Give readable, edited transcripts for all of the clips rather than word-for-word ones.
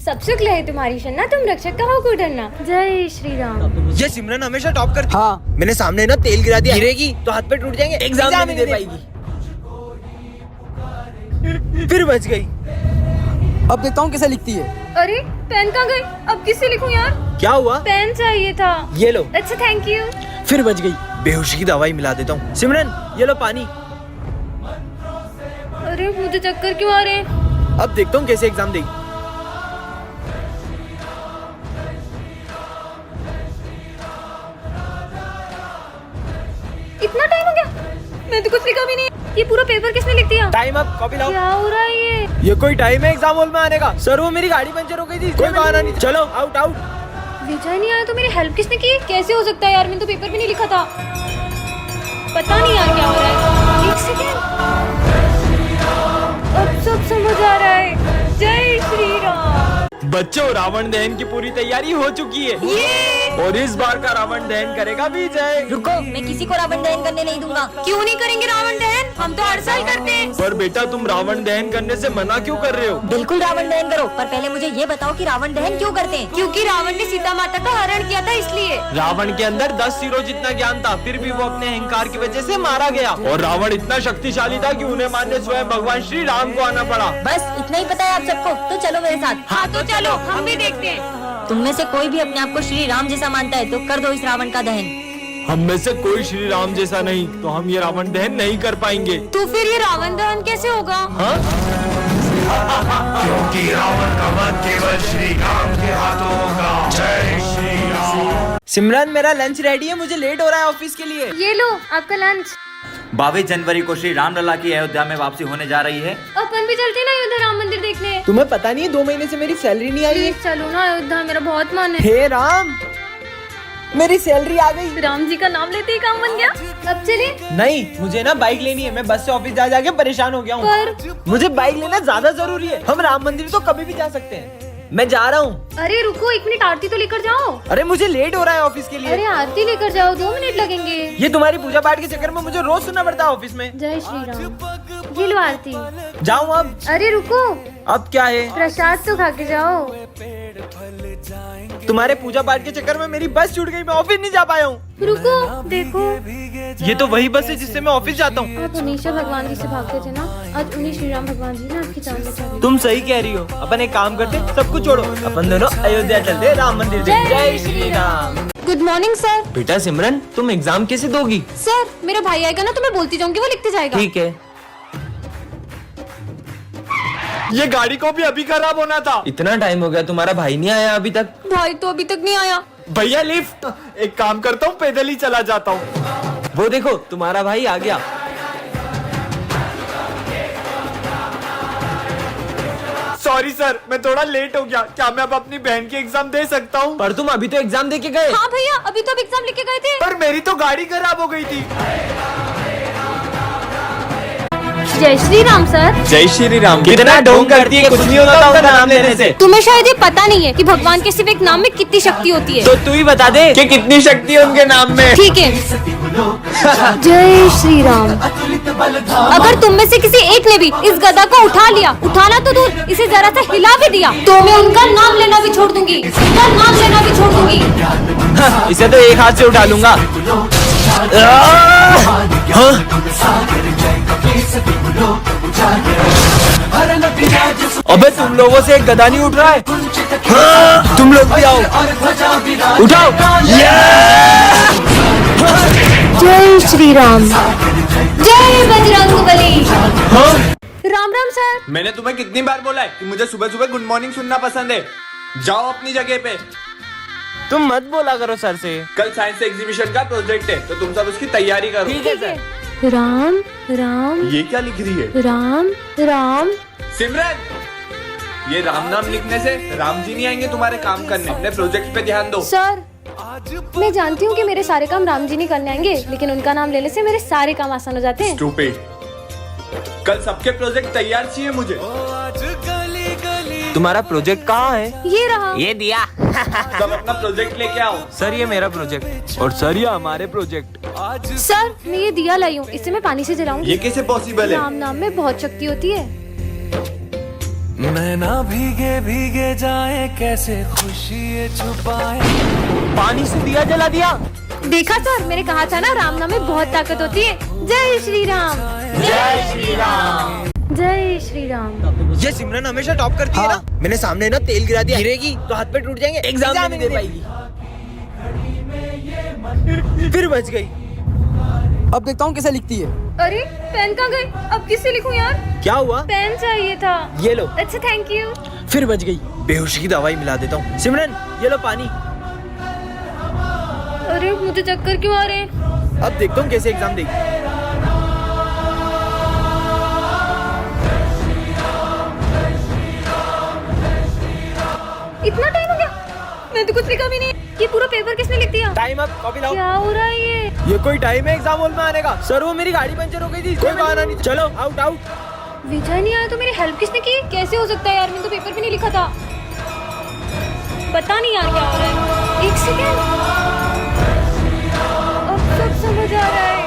सब सुख लहे तुम्हारी शन्ना, तुम रक्षक का हो को डरना। जय श्री राम। ये सिमरन हमेशा टॉप करती है। हाँ। मैंने सामने ना तेल गिरा दिया, गिरेगी तो हाथ पे टूट जाएंगे, एग्जाम नहीं दे पाएगी। फिर बच गई। अब देखता हूँ कैसे लिखती है। अरे पेन कहाँ गई? अब किससे लिखूं यार? क्या हुआ? पेन चाहिए था। ये लो। अच्छा थैंक यू। फिर बच गई। बेहोशी की दवाई मिला देता हूँ। सिमरन ये लो पानी। अरे मुझे चक्कर क्यों आ रहे हैं? अब देखता हूँ कैसे एग्जाम देगी। इतना टाइम हो गया, मैंने तो कुछ लिखा भी नहीं। ये पूरा पेपर किसने लिख दिया? टाइम अप, कॉपी लाओ। क्या हो रहा है ये कोई टाइम है एग्जाम हॉल में आने का? सर वो मेरी गाड़ी पंचर हो गई थी, कोई बहाना नहीं। चलो आउट आउट। विजय नहीं आया तो मेरी हेल्प किसने की? कैसे हो सकता है यार, मैंने तो पेपर भी नहीं लिखा था। पता नहीं यार क्या हो रहा है। एक सेकेंड, अब सब समझ आ रहा है। जय श्री राम। बच्चों, रावण दहन की पूरी तैयारी हो चुकी है और इस बार का रावण दहन करेगा विजय। रुको, मैं किसी को रावण दहन करने नहीं दूंगा। क्यों नहीं करेंगे रावण दहन? हम तो हर साल करते हैं। पर बेटा, तुम रावण दहन करने से मना क्यों कर रहे हो? बिल्कुल रावण दहन करो, पर पहले मुझे ये बताओ कि रावण दहन क्यों करते हैं? क्योंकि रावण ने सीता माता का हरण किया था, इसलिए। रावण के अंदर 10 सिरों जितना ज्ञान था, फिर भी वो अपने अहंकार की वजह से मारा गया। और रावण इतना शक्तिशाली था कि उन्हें मारने स्वयं भगवान श्री राम को आना पड़ा। बस इतना ही पता है आप सबको, तो चलो मेरे साथ। हाँ तो चलो, हम भी देखते हैं। तुम में से कोई भी अपने आप को श्री राम जैसा मानता है तो कर दो इस रावण का दहन। हम में से कोई श्री राम जैसा नहीं, तो हम ये रावण दहन नहीं कर पाएंगे। तो फिर ये रावण दहन कैसे होगा? हाँ? क्योंकि रावण का वध केवल श्री राम के हाथों होगा। जय श्री राम। सिमरन मेरा लंच रेडी है, मुझे लेट हो रहा है ऑफिस के लिए। ये लो आपका लंच। 22 जनवरी को श्री रामलला की अयोध्या में वापसी होने जा रही है। अपन भी चलते ना अयोध्या राम मंदिर देखने। तुम्हें पता नहीं है 2 महीने से मेरी सैलरी नहीं आई है। प्लीज चलो ना अयोध्या, मेरा बहुत मन है। हे राम, मेरी सैलरी आ गई। राम जी का नाम लेते ही काम बन गया। अब चले? नहीं, मुझे ना बाइक लेनी है। मैं बस से ऑफिस जा जाके परेशान हो गया हूँ। पर मुझे बाइक लेना ज्यादा जरूरी है। हम राम मंदिर तो कभी भी जा सकते हैं। मैं जा रहा हूँ। अरे रुको, 1 मिनट आरती तो लेकर जाओ। अरे मुझे लेट हो रहा है ऑफिस के लिए। अरे आरती लेकर जाओ, 2 मिनट लगेंगे। ये तुम्हारी पूजा पाठ के चक्कर में मुझे रोज सुनना पड़ता है ऑफिस में। जय श्री राम। ये लो आरती। जाऊँ अब? अरे रुको, अब क्या है? प्रसाद तो खा के जाओ। तुम्हारे पूजा पाठ के चक्कर में मेरी बस छूट गई, मैं ऑफिस नहीं जा पाया हूँ। रुको देखो, ये तो वही बस है जिससे मैं ऑफिस जाता हूँ। आप हमेशा भगवान जी से भागते थे ना, आज उन्हीं श्री राम भगवान जी ने आपकी जान बचा दी। तुम सही कह रही हो। अपन एक काम करते, सब कुछ छोड़ो, अपन दोनों अयोध्या चलते, राम मंदिर देखने। जय Shri Ram. Good morning sir. बेटा सिमरन, तुम एग्जाम कैसे दोगी? सर मेरा भाई आएगा ना तो मैं बोलती जाऊंगी, वो लिखते जाएगा। ठीक है। ये गाड़ी को भी अभी खराब होना था। इतना टाइम हो गया, तुम्हारा भाई नहीं आया अभी तक? भाई तो अभी तक नहीं आया। भैया लिफ्ट। एक काम करता हूँ, पैदल ही चला जाता हूँ। वो देखो, तुम्हारा भाई आ गया। सॉरी सर, मैं थोड़ा लेट हो गया। क्या मैं अब अपनी बहन की एग्जाम दे सकता हूँ? पर तुम अभी तो एग्जाम दे के गए। हाँ भैया, अभी तो एग्जाम लिख के गए थे। पर मेरी तो गाड़ी खराब हो गई थी। जय श्री राम सर। जय श्री राम। कितना ढोंग करती है, कुछ नहीं होता उनका नाम लेने से। तुम्हें शायद ये पता नहीं है कि भगवान के सिर्फ एक नाम में कितनी शक्ति होती है। तो तू ही बता दे कि कितनी शक्ति है उनके नाम में। ठीक है। जय श्री राम। अगर तुम में से किसी एक ने भी इस गदा को उठा लिया, उठाना तो दूर, इसे जरा सा हिला भी दिया, तो मैं उनका नाम लेना भी छोड़ दूंगी, उनका नाम लेना भी छोड़ दूंगी। इसे तो एक हाथ से उठा लूंगा। अबे तुम लोगों से एक गदा नहीं उठ रहा है। हाँ, तुम लोग भी आओ, उठाओ। जय श्री राम। जय बजरंगबली। राम राम सर। मैंने तुम्हें कितनी बार बोला है कि मुझे सुबह सुबह गुड मॉर्निंग सुनना पसंद है। जाओ अपनी जगह पे। तुम मत बोला करो सर से। कल साइंस एग्जीबिशन का प्रोजेक्ट है, तो तुम सब उसकी तैयारी करो। ठीक है सर। राम राम ये क्या लिख रही है? राम राम। सिमरन, ये राम नाम लिखने से राम जी नहीं आएंगे तुम्हारे काम करने। अपने प्रोजेक्ट पे ध्यान दो। सर मैं जानती हूँ कि मेरे सारे काम राम जी नहीं करने आएंगे, लेकिन उनका नाम लेने से मेरे सारे काम आसान हो जाते हैं। Stupid। कल सबके प्रोजेक्ट तैयार चाहिए मुझे। तुम्हारा प्रोजेक्ट कहाँ है? ये रहा। ये दिया। सब अपना प्रोजेक्ट लेके आओ। सर ये मेरा प्रोजेक्ट और सर ये हमारे प्रोजेक्ट। सर मैं ये दिया लाई हूँ, इसे मैं पानी से जलाऊंगी। ये कैसे पॉसिबल है? राम नाम में बहुत शक्ति होती है। नैना भीगे भीगे जाए कैसे खुशी ये छुपाए। पानी से दिया जला दिया। देखा सर, मैंने कहा था ना राम नाम में बहुत ताकत होती है। जय श्री राम। जय श्री राम। जय श्री राम। ये सिमरन हमेशा टॉप करती है ना। मैंने सामने ना तेल गिरा दिया, गिरेगी तो हाथ पे टूट जाएंगे, एग्जाम नहीं दे पाएगी। फिर बच गई। अब देखता हूँ कैसे लिखती है। अरे पेन कहाँ गए? अब किससे लिखूं यार? क्या हुआ? पेन चाहिए था। ये लो। अच्छा थैंक यू। फिर बच गई। बेहोशी की दवाई मिला देता हूँ। सिमरन ये लो पानी। अरे मुझे चक्कर क्यों आ रहे हैं? अब देखता हूँ कैसे एग्जाम देगी। इतना टाइम हो गया, मैंने तो कुछ लिखा भी नहीं। ये पूरा पेपर किसने लिख दिया? टाइम अप, कॉपी लाओ। क्या हो रहा है ये कोई टाइम है एग्जाम हॉल में आने का? सर वो मेरी गाड़ी पंचर हो गई थी, कोई बहाना नहीं। चलो आउट आउट। विजय नहीं आया तो मेरी हेल्प किसने की? कैसे हो सकता है यार, मैंने तो पेपर भी नहीं लिखा था। पता नहीं यार क्या हो रहा है। एक सेकेंड, अब सब समझ आ रहा है।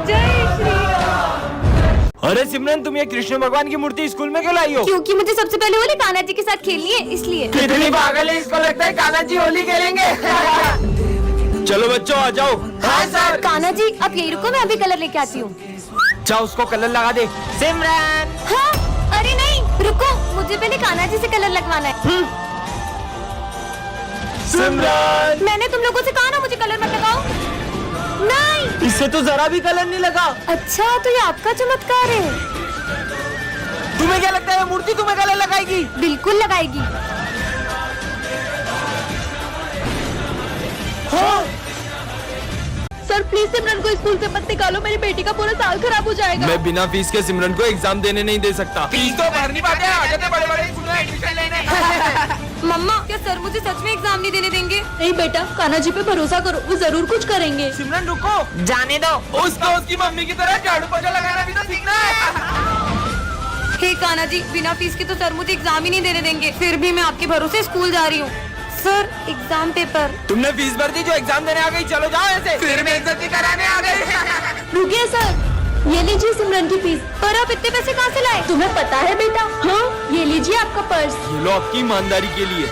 जय श्री राम। अरे सिमरन, तुम ये कृष्ण भगवान की मूर्ति स्कूल में क्यों लाई हो? क्योंकि मुझे सबसे पहले होली कान्हा जी के साथ खेलनी है, इसलिए। कितनी पागल है, इसको लगता है कान्हा जी होली खेलेंगे। चलो बच्चों आ जाओ। हाँ सर। कान्हा जी आप यही रुको, मैं अभी कलर लेके आती हूँ। जाओ उसको कलर लगा दे। सिमरन। हाँ? अरे नहीं रुको, मुझे पहले कान्हा जी से कलर लगवाना है। सिमरन, मैंने तुम लोगों से कहा ना मुझे कलर मत लगाओ। नहीं। इससे तो जरा भी कलर नहीं लगा। अच्छा तो ये आपका चमत्कार है। तुम्हें क्या लगता है मूर्ति तुम्हें कलर लगाएगी? बिल्कुल लगाएगी। हाँ? सर प्लीज सिमरन को स्कूल से मत निकालो, मेरी बेटी का पूरा साल खराब हो जाएगा। मैं बिना फीस के सिमरन को एग्जाम देने नहीं दे सकता। फीस तो भरनी पड़ती है, बड़े-बड़े स्कूल में एडमिशन लेने। मम्मा क्या सर मुझे सच में एग्जाम नहीं देने देंगे? नहीं बेटा, कान्हा जी पे भरोसा करो, वो जरूर कुछ करेंगे। सिमरन रुको, जाने दो। उसको उसकी मम्मी की तरह झाड़ू पोछा लगाना भी तो सीखना है। हे कान्हा जी, बिना फीस के तो सर मुझे एग्जाम ही नहीं देने देंगे। फिर भी मैं आपके भरोसे स्कूल जा रही हूँ। Sir exam paper. तुमने फीस भर दी जो एग्जाम देने आ गई, चलो जाओ ऐसे। फिर मैं इज्जत कराने आ गई। रुकिए सर, ये लीजिए सिमरन की फीस। पर आप इतने पैसे कहाँ से लाए? तुम्हें पता है बेटा? हाँ ये लीजिए आपका पर्स। ये लो आपकी ईमानदारी के लिए।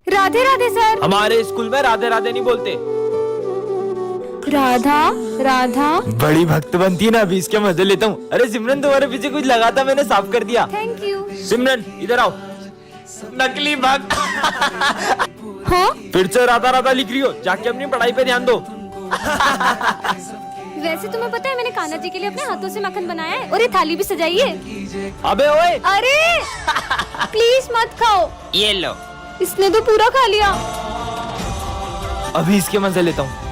राधे राधे सर। हमारे स्कूल में राधे राधे नहीं बोलते। राधा राधा। बड़ी भक्त बनती है ना, अभी इसके मजे लेता हूँ। अरे सिमरन तुम्हारे पीछे कुछ लगा था, मैंने साफ कर दिया। Thank you. सिमरन इधर आओ। नकली भक्त। हाँ? फिर से राधा राधा लिख रही हो, जाके अपनी पढ़ाई पे ध्यान दो। वैसे तुम्हें पता है मैंने कान्हा जी के लिए अपने हाथों से मक्खन बनाया है, और ये थाली भी सजाई है। अबे ओए। अरे प्लीज मत खाओ। ये लो। इसने तो पूरा खा लिया। अभी इसके मजे लेता हूँ।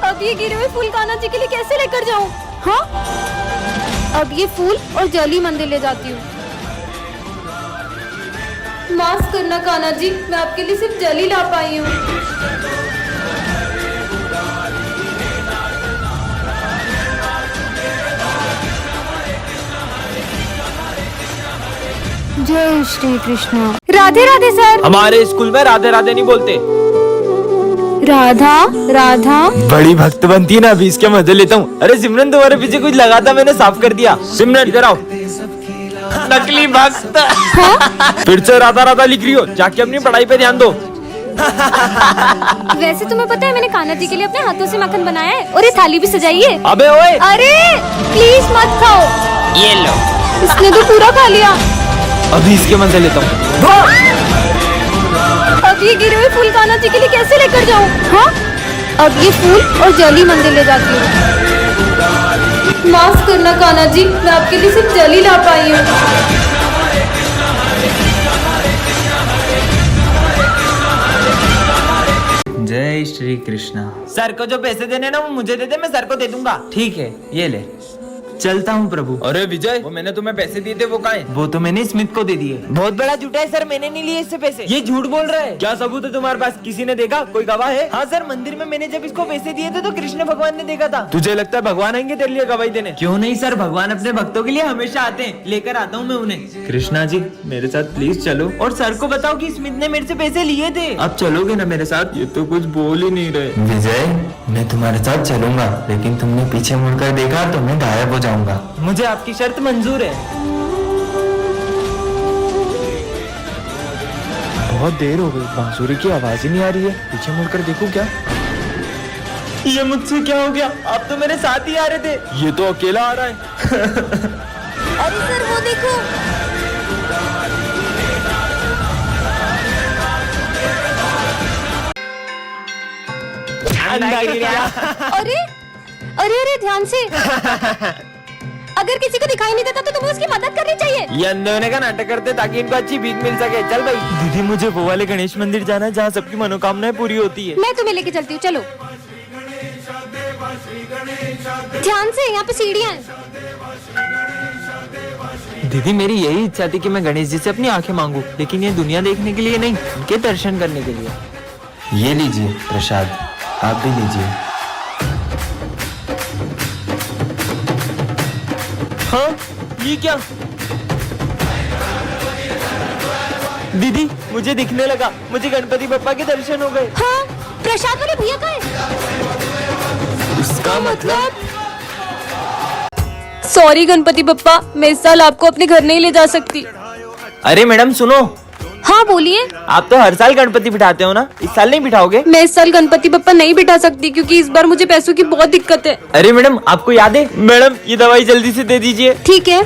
अब ये गिरे हुए फूल कान्हा जी के लिए कैसे लेकर जाऊं? हाँ? अब ये फूल और जली मंदिर ले जाती हूँ। माफ करना कान्हा जी, मैं आपके लिए सिर्फ जली ला पाई हूँ। जय श्री कृष्ण। राधे राधे सर। हमारे स्कूल में राधे राधे नहीं बोलते। राधा राधा। बड़ी भक्त बनती है ना, अभी इसके मजे लेता हूँ। अरे सिमरन तुम्हारे पीछे कुछ लगा था, मैंने साफ कर दिया। सिमरन इधर आओ। नकली भक्त। हाँ? फिर से राधा राधा लिख रही हो, जाके अपनी पढ़ाई पे ध्यान दो। वैसे तुम्हें पता है मैंने कान्हा जी के लिए अपने हाथों से मक्खन बनाया है, और ये थाली भी सजाई है। अबे ओए। अरे प्लीज मत खाओ। ये लो। इसने तो पूरा खा लिया। अभी इसके मजे लेता हूँ। अब ये गिरे हुए फूल कान्हा जी के लिए कैसे लेकर जाऊं? हाँ? अब ये फूल और जली मंदिर ले जाती हूँ। माफ करना कान्हा जी, मैं आपके लिए सिर्फ जली ला पाई हूँ। जय श्री कृष्णा। सर को जो पैसे देने ना वो मुझे दे दे, मैं सर को दे दूंगा। ठीक है, ये ले। चलता हूँ प्रभु। अरे विजय, वो मैंने तुम्हें पैसे दिए थे वो कहाँ है? वो तो मैंने स्मिथ को दे दिए। बहुत बड़ा झूठा है सर, मैंने नहीं लिए इससे पैसे। ये झूठ बोल रहा है। क्या सबूत है तुम्हारे पास? किसी ने देखा? कोई गवाह है? हाँ सर, मंदिर में मैंने जब इसको पैसे दिए थे तो कृष्ण भगवान ने देखा था। तुझे लगता है भगवान आएंगे तेरे लिए गवाही देने? क्यों नहीं सर, भगवान अपने भक्तों के लिए हमेशा आते हैं, लेकर आता हूँ मैं उन्हें। कृष्णा जी मेरे साथ प्लीज चलो और सर को बताओ कि स्मिथ ने मेरे से पैसे लिए थे। आप चलोगे ना मेरे साथ? ये तो कुछ बोल ही नहीं रहे। विजय, मैं तुम्हारे साथ चलूंगा, लेकिन तुमने पीछे मुड़कर देखा तो मैं गायब हो जाऊंगा। मुझे आपकी शर्त मंजूर है। बहुत देर हो गई, बांसुरी की आवाज ही नहीं आ रही है। पीछे मुड़कर देखूं क्या? ये मुझसे क्या हो गया? आप तो मेरे साथ ही आ रहे थे। ये तो अकेला आ रहा है। अरे सर वो देखो। अरे अरे अरे ध्यान से। अगर किसी को दिखाई नहीं देता तो तुम्हें उसकी मदद करनी चाहिए। ये अंधे होने का नाटक करते ताकि इनको अच्छी भीख मिल सके। चल भाई। दीदी मुझे वो वाले गणेश मंदिर जाना है जहाँ सबकी मनोकामनाएं पूरी होती है। मैं तुम्हें लेके चलती हूँ, चलो। ध्यान से, यहाँ पे सीढ़ियाँ हैं। दीदी मेरी यही इच्छा थी कि मैं गणेश जी से अपनी आंखें मांगू, लेकिन ये दुनिया देखने के लिए नहीं, उनके दर्शन करने के लिए। ये लीजिए प्रसाद, आप भी लीजिए। हाँ ये क्या? दीदी मुझे दिखने लगा, मुझे गणपति बप्पा के दर्शन हो गए। हाँ, प्रसाद वाले भैया का है। इसका मतलब? सॉरी गणपति बप्पा, मैं इस साल आपको अपने घर नहीं ले जा सकती। अरे मैडम सुनो। हाँ बोलिए। आप तो हर साल गणपति बिठाते हो ना, इस साल नहीं बिठाओगे? मैं इस साल गणपति बप्पा नहीं बिठा सकती क्योंकि इस बार मुझे पैसों की बहुत दिक्कत है। अरे मैडम आपको याद है? मैडम ये दवाई जल्दी से दे दीजिए। ठीक है,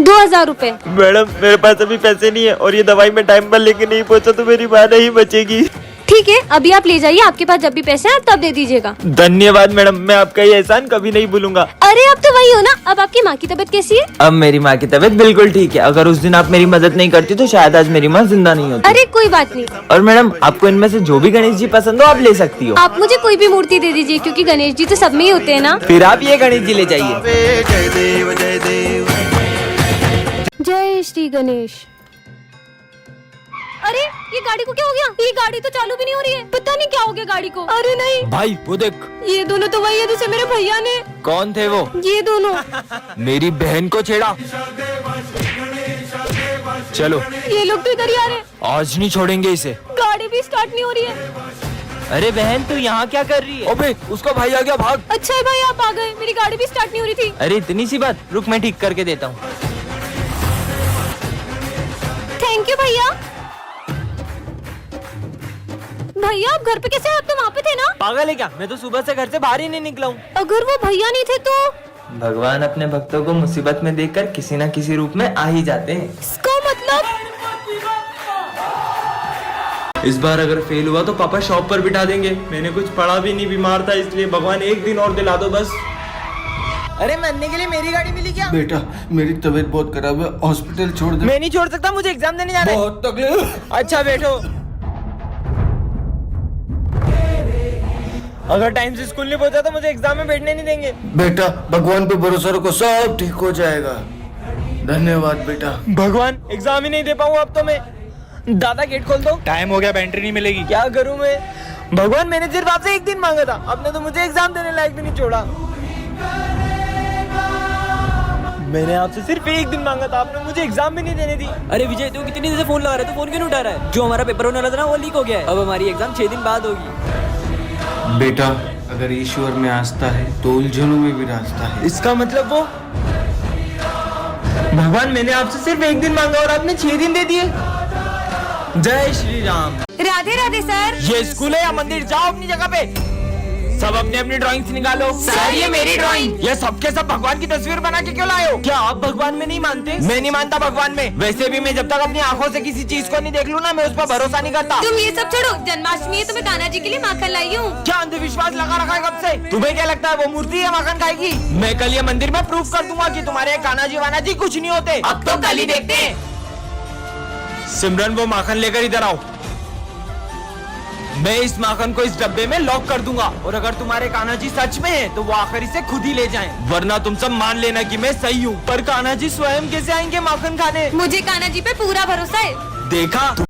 2000 रूपए। मैडम मेरे पास अभी पैसे नहीं है और ये दवाई मैं टाइम पर लेके नहीं पहुंचा तो मेरी माँ नहीं बचेगी। ठीक है, अभी आप ले जाइए, आपके पास जब भी पैसे हैं आप तब दे दीजिएगा। धन्यवाद मैडम, मैं आपका ये एहसान कभी नहीं भूलूंगा। अरे अब तो वही हो ना। अब आपकी माँ की तबीयत कैसी है? अब मेरी माँ की तबीयत बिल्कुल ठीक है। अगर उस दिन आप मेरी मदद नहीं करती तो शायद आज मेरी माँ जिंदा नहीं होती। अरे कोई बात नहीं। और मैडम आपको इनमें से जो भी गणेश जी पसंद हो आप ले सकती हो। आप मुझे कोई भी मूर्ति दे दीजिए क्योंकि गणेश जी तो सब में ही होते हैं ना। फिर आप ये गणेश जी ले जाइए। जय श्री गणेश। अरे ये गाड़ी को क्या हो गया? ये गाड़ी तो चालू भी नहीं हो रही है, पता नहीं क्या हो गया गाड़ी को। अरे नहीं भाई वो देख, ये दोनों तो वही है जिसे मेरे भैया ने। कौन थे वो? ये दोनों। मेरी बहन को छेड़ा। चलो ये लोग तो इधर ही आ रहे हैं। आज नहीं छोड़ेंगे इसे। गाड़ी भी स्टार्ट नहीं हो रही है। अरे बहन तू यहाँ क्या कर रही है? अबे उसका भाई आ गया, भाग। अच्छा है भाई आप आ गए, मेरी गाड़ी भी स्टार्ट नहीं हो रही थी। अरे इतनी सी बात, रुक मैं ठीक करके देता हूँ। थैंक यू भैया। भैया आप घर पे कैसे? आप तो वहाँ पे थे ना। पागल है क्या? मैं तो सुबह से घर से बाहर ही नहीं निकला हूँ। अगर वो भैया नहीं थे तो? भगवान अपने भक्तों को मुसीबत में देखकर किसी न किसी रूप में आ ही जाते हैं। इसका मतलब? इस बार अगर फेल हुआ तो पापा शॉप पर बिठा देंगे। मैंने कुछ पढ़ा भी नहीं, बीमार था इसलिए। भगवान एक दिन और दिला दो बस। अरे मरने के लिए मेरी गाड़ी मिली क्या? बेटा मेरी तबीयत बहुत खराब है, हॉस्पिटल छोड़ दे। मैं नहीं छोड़ सकता, मुझे एग्जाम देने जाना है। बहुत तकलीफ। अच्छा बैठो। अगर टाइम से स्कूल नहीं पहुंचा तो मुझे एग्जाम में बैठने नहीं देंगे। बेटा भगवान पे भरोसा रखो, सब ठीक हो जाएगा। धन्यवाद बेटा। भगवान एग्जाम ही नहीं दे पाऊँ अब तो मैं। दादा गेट खोल दो। टाइम हो गया, बैटरी नहीं मिलेगी। क्या करूँ मैं? भगवान मैंने सिर्फ आपसे एक दिन मांगा था, आपने तो मुझे एग्जाम देने लायक भी नहीं छोड़ा। मैंने आपसे सिर्फ एक दिन मांगा था, आपने मुझे एग्जाम भी नहीं देने दी। अरे विजय तू कितनी देर से फोन लगा रहा है, तू फोन क्यों नहीं उठा रहा है? जो हमारा पेपर होने वाला था ना वो लीक हो गया है। अब हमारी एग्जाम 6 दिन बाद होगी। बेटा अगर ईश्वर में आस्था है तो उलझनों में भी रास्ता है। इसका मतलब वो? भगवान मैंने आपसे सिर्फ एक दिन मांगा और आपने 6 दिन दे दिए। जय श्री राम। राधे राधे सर। ये स्कूल है या मंदिर? जाओ अपनी जगह पे। सब अपनी अपनी ड्राइंग्स निकालो। सर ये मेरी ड्राइंग। ये सबके सब भगवान की तस्वीर बना के क्यों लाए हो? क्या आप भगवान में नहीं मानते? मैं नहीं मानता भगवान में। वैसे भी मैं जब तक अपनी आंखों से किसी चीज को नहीं देख लूँ ना, मैं उस पर भरोसा नहीं करता। तुम ये सब छोड़ो, जन्माष्टमी है तो मैं कान्हा जी के लिए माखन लाई हूँ। क्या अंधविश्वास लगा रखा है कब से? तुम्हें क्या लगता है वो मूर्ति है माखन खाएगी? मैं कल ये मंदिर में प्रूफ कर दूंगा कि तुम्हारे कान्हा जी वाना जी कुछ नहीं होते। अब तो कल ही देखते हैं। सिमरन वो माखन लेकर इधर आओ। मैं इस माखन को इस डब्बे में लॉक कर दूंगा, और अगर तुम्हारे कान्हा जी सच में है तो वो आखिर इसे खुद ही ले जाएं, वरना तुम सब मान लेना कि मैं सही हूँ। पर कान्हा जी स्वयं कैसे आएंगे माखन खाने? मुझे कान्हा जी पे पूरा भरोसा है। देखा,